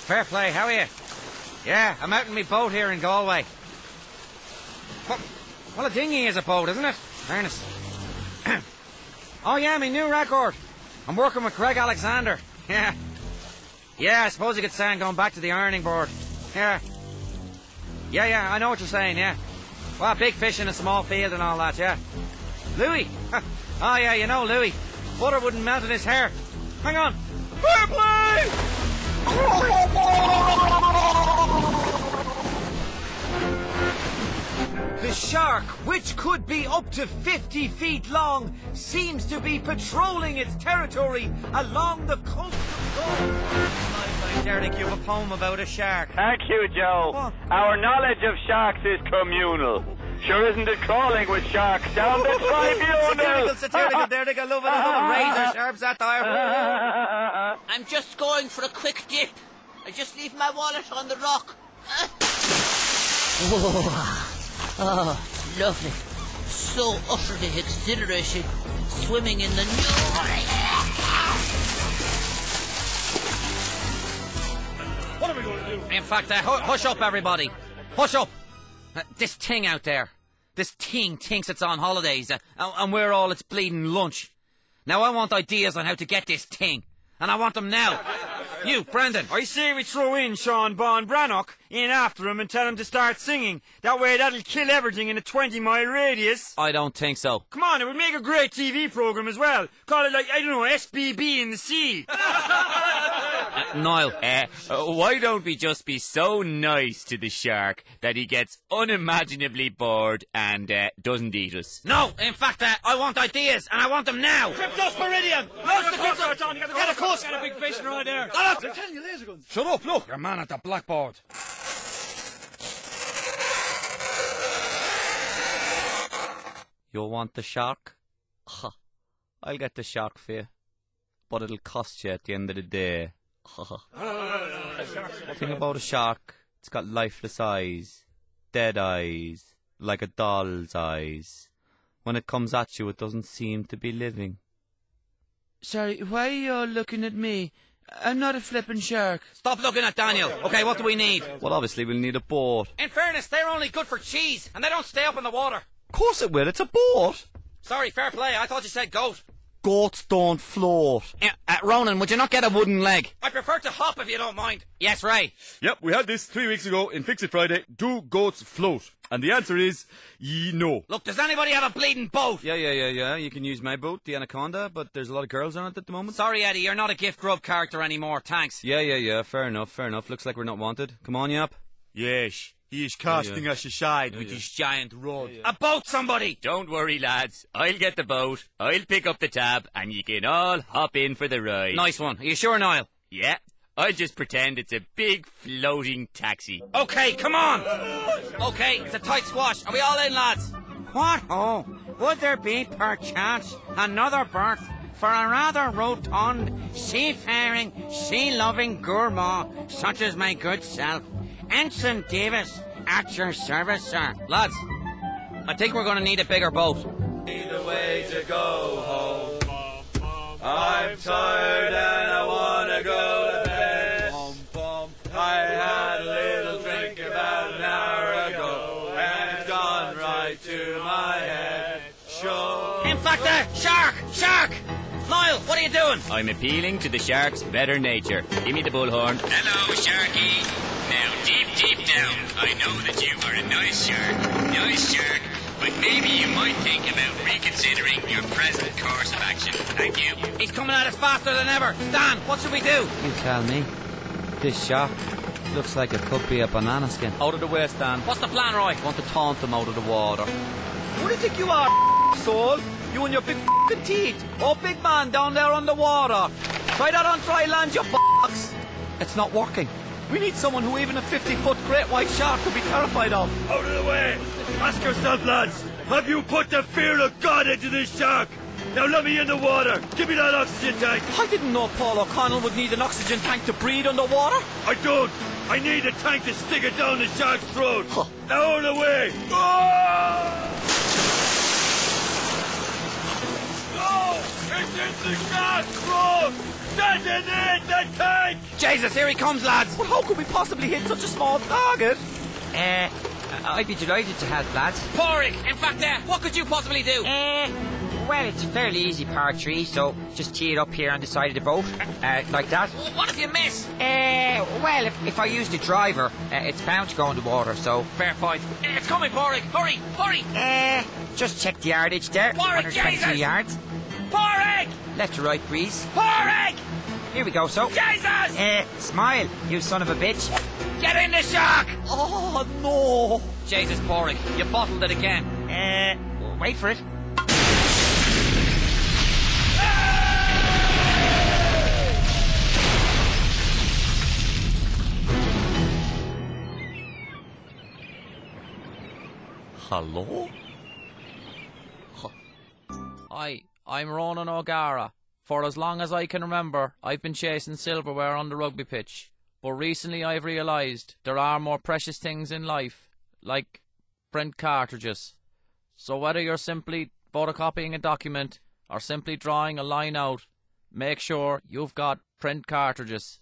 Fair play, how are you? Yeah, I'm out in my boat here in Galway. Well, a dinghy is a boat, isn't it? Fairness. Oh yeah, my new record. I'm working with Greg Alexander. Yeah. Yeah, I suppose you could say I'm going back to the ironing board. Yeah. Yeah, I know what you're saying, yeah. Well, big fish in a small field and all that, yeah. Louis. Oh yeah, you know Louis. Butter wouldn't melt in his hair. Hang on. Fair play! The shark, which could be up to 50 feet long, seems to be patrolling its territory along the coast of Galway. I dare to give a poem about a shark. Thank you, Joe. What? Our knowledge of sharks is communal. Sure isn't it crawling with sharks down the tribunal? Satirical, there they go, loving razor sharp satire. I'm just going for a quick dip. I just leave my wallet on the rock. Oh, it's lovely. So utterly exhilarating. Swimming in the new... What are we going to do? In fact, hush up, everybody. Hush up. This thing out there. This thing thinks it's on holidays, and we're all its bleeding lunch. Now, I want ideas on how to get this thing, and I want them now. You, Brendan. I say we throw in Sean Bon Brannock in after him and tell him to start singing. That way that'll kill everything in a 20-mile radius. I don't think so. Come on, it would make a great TV programme as well. Call it like, I don't know, SBB in the sea. Niall. Why don't we just be so nice to the shark that he gets unimaginably bored and doesn't eat us? No, in fact, I want ideas, and I want them now. Cryptos Meridian! Lost the cryptos! Get a course! Got a big fish right there. They're telling you laser guns. Shut up, look, your man at the blackboard. You'll want the shark? I'll get the shark for you, but it'll cost you at the end of the day. Think about a shark. It's got lifeless eyes, dead eyes, like a doll's eyes. When it comes at you, it doesn't seem to be living. Sorry, why are you all looking at me? I'm not a flippin' shark. Stop looking at Daniel. Okay, what do we need? Well, obviously we'll need a boat. In fairness, they're only good for cheese, and they don't stay up in the water. Of course it will, it's a boat. Sorry, fair play, I thought you said goat. Goats don't float. Ronan, would you not get a wooden leg? I prefer to hop if you don't mind. Yes, Ray. Yep, we had this 3 weeks ago in Fix It Friday. Do goats float? And the answer is, no. Look, does anybody have a bleeding boat? Yeah. You can use my boat, the Anaconda, but there's a lot of girls on it at the moment. Sorry, Eddie, you're not a gift grub character anymore, thanks. Yeah. Fair enough. Looks like we're not wanted. Come on, Yap. Yes, he is casting us aside with his giant rod. A boat, somebody! Don't worry, lads. I'll get the boat, I'll pick up the tab, and you can all hop in for the ride. Nice one. Are you sure, Niall? Yeah. I'll just pretend it's a big floating taxi. Okay, come on! Okay, it's a tight squash. Are we all in, lads? What? Oh, would there be, perchance, another berth for a rather rotund, seafaring, sea-loving gourmand such as my good self, Ensign Davis, at your service, sir. Lads, I think we're going to need a bigger boat. Need a way to go home. I'm tired and I want to go to bed. I had a little drink about an hour ago and it's gone right to my head. In fact, shark! Niall, what are you doing? I'm appealing to the shark's better nature. Give me the bullhorn. Hello, Sharky. Now, deep down, I know that you are a nice shark, but maybe you might think about reconsidering your present course of action. Thank you. He's coming at us faster than ever. Stan, what should we do? You tell me. This shark looks like it could be a banana skin. Out of the way, Stan. What's the plan, Roy? Want to taunt them out of the water. Who do you think you are, soul? You and your big f***ing teeth. Oh, big man down there on the water. Try that on dry land, you box. It's not working. We need someone who even a 50-foot great white shark could be terrified of. Out of the way! Ask yourself, lads, have you put the fear of God into this shark? Now let me in the water. Give me that oxygen tank. I didn't know Paul O'Connell would need an oxygen tank to breathe underwater. I don't. I need a tank to stick it down the shark's throat. Now out of the way. Oh! No! It's in the shark's throat! That's it, the tank! Jesus, here he comes, lads! But how could we possibly hit such a small target? I'd be delighted to help, lads. Porrick, in fact, what could you possibly do? Well, it's a fairly easy par 3, so just tee it up here on the side of the boat, like that. What if you miss? Well, if I use the driver, it's bound to go in the water, so... Fair point. It's coming, Porrick. Hurry, hurry. Just check the yardage there. Porrick, 122 Jesus! yards. Porrick! Left to right breeze. Porrick! Here we go, so... Jesus! Smile, you son of a bitch. Get in the shark! Oh, no. Jesus, Porrick, you bottled it again. Wait for it. Hello? I'm Ronan O'Gara. For as long as I can remember, I've been chasing silverware on the rugby pitch. But recently I've realised there are more precious things in life, like print cartridges. So whether you're simply photocopying a document or simply drawing a line out, make sure you've got print cartridges.